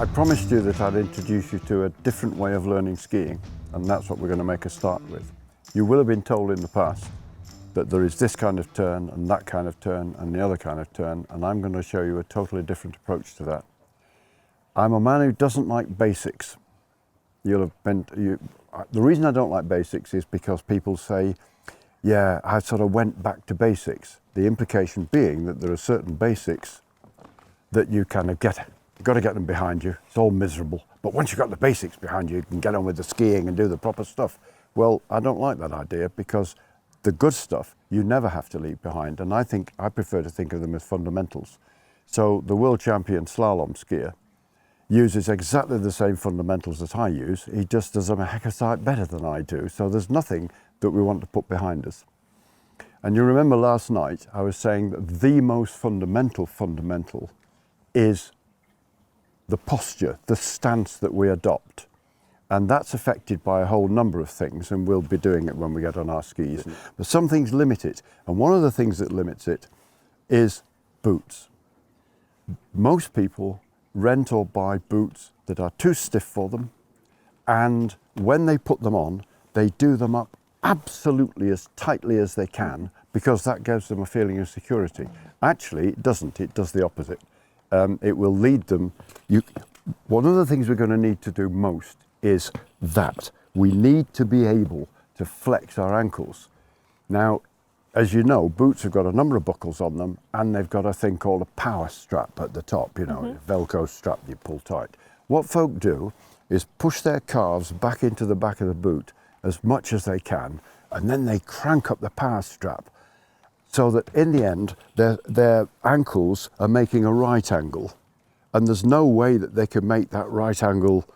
I promised you that I'd introduce you to a different way of learning skiing, and that's what we're going to make a start with. You will have been told in the past that there is this kind of turn and that kind of turn and the other kind of turn, and I'm going to show you a totally different approach to that. I'm a man who doesn't like basics. The reason I don't like basics is because people say, yeah, I sort of went back to basics. The implication being that there are certain basics that you kind of get. You've got to get them behind you. It's all miserable. But once you've got the basics behind you, you can get on with the skiing and do the proper stuff. Well, I don't like that idea, because the good stuff you never have to leave behind. And I prefer to think of them as fundamentals. So the world champion slalom skier uses exactly the same fundamentals that I use. He just does them a heck of a sight better than I do. So there's nothing that we want to put behind us. And you remember last night I was saying that the most fundamental is the posture, the stance that we adopt. And that's affected by a whole number of things, and we'll be doing it when we get on our skis. But some things limit it, and one of the things that limits it is boots. Most people rent or buy boots that are too stiff for them, and when they put them on, they do them up absolutely as tightly as they can, because that gives them a feeling of security. Actually, it doesn't. It does the opposite. It will lead them. One of the things we're going to need to do most is that. We need to be able to flex our ankles. Now, as you know, boots have got a number of buckles on them, and they've got a thing called a power strap at the top, a Velcro strap you pull tight. What folk do is push their calves back into the back of the boot as much as they can, and then they crank up the power strap, so that in the end, their ankles are making a right angle. And there's no way that they can make that right angle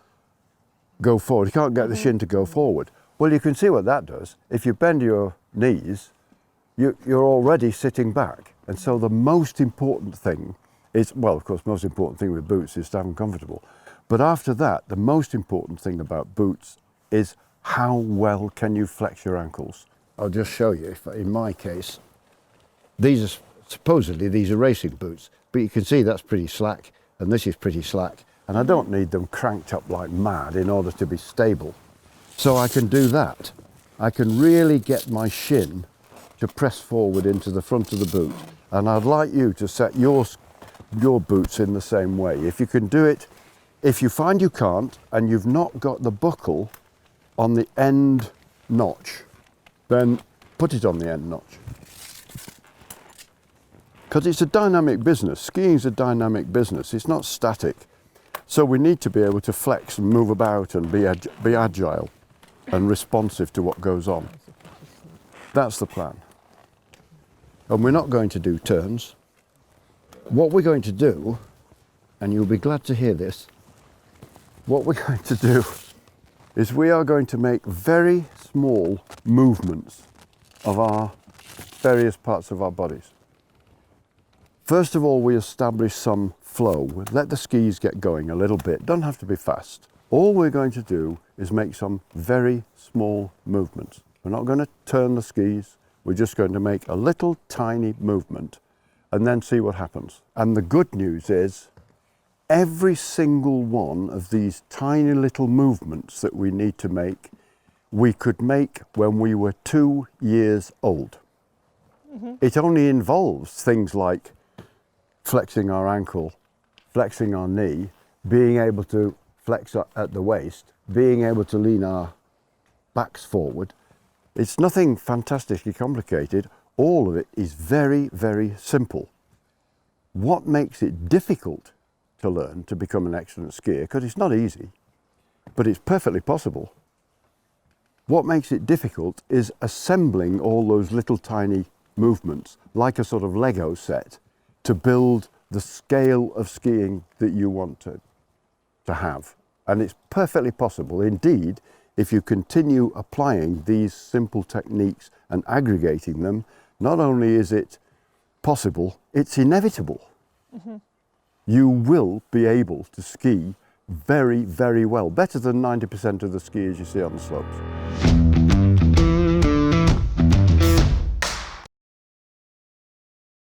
go forward. You can't get the shin to go forward. Well, you can see what that does. If you bend your knees, you're already sitting back. And so the most important thing is, well, of course, the most important thing with boots is to have them comfortable. But after that, the most important thing about boots is how well can you flex your ankles. I'll just show you, in my case, supposedly these are racing boots, but you can see that's pretty slack, and this is pretty slack, and I don't need them cranked up like mad in order to be stable. So I can do that. I can really get my shin to press forward into the front of the boot, and I'd like you to set your boots in the same way. If you can do it, if you find you can't, and you've not got the buckle on the end notch, then put it on the end notch. Because it's a dynamic business. Skiing's a dynamic business. It's not static. So we need to be able to flex and move about and be agile and responsive to what goes on. That's the plan. And we're not going to do turns. What we're going to do, and you'll be glad to hear this, what we're going to do is we are going to make very small movements of our various parts of our bodies. First of all, we establish some flow. Let the skis get going a little bit. Don't have to be fast. All we're going to do is make some very small movements. We're not going to turn the skis. We're just going to make a little tiny movement and then see what happens. And the good news is every single one of these tiny little movements that we need to make, we could make when we were 2 years old. It only involves things like flexing our ankle, flexing our knee, being able to flex at the waist, being able to lean our backs forward. It's nothing fantastically complicated. All of it is very, very simple. What makes it difficult to learn to become an excellent skier, because it's not easy, but it's perfectly possible. What makes it difficult is assembling all those little tiny movements like a sort of Lego set to build the scale of skiing that you want to have. And it's perfectly possible. Indeed, if you continue applying these simple techniques and aggregating them, not only is it possible, it's inevitable. You will be able to ski very, very well. Better than 90% of the skiers you see on the slopes.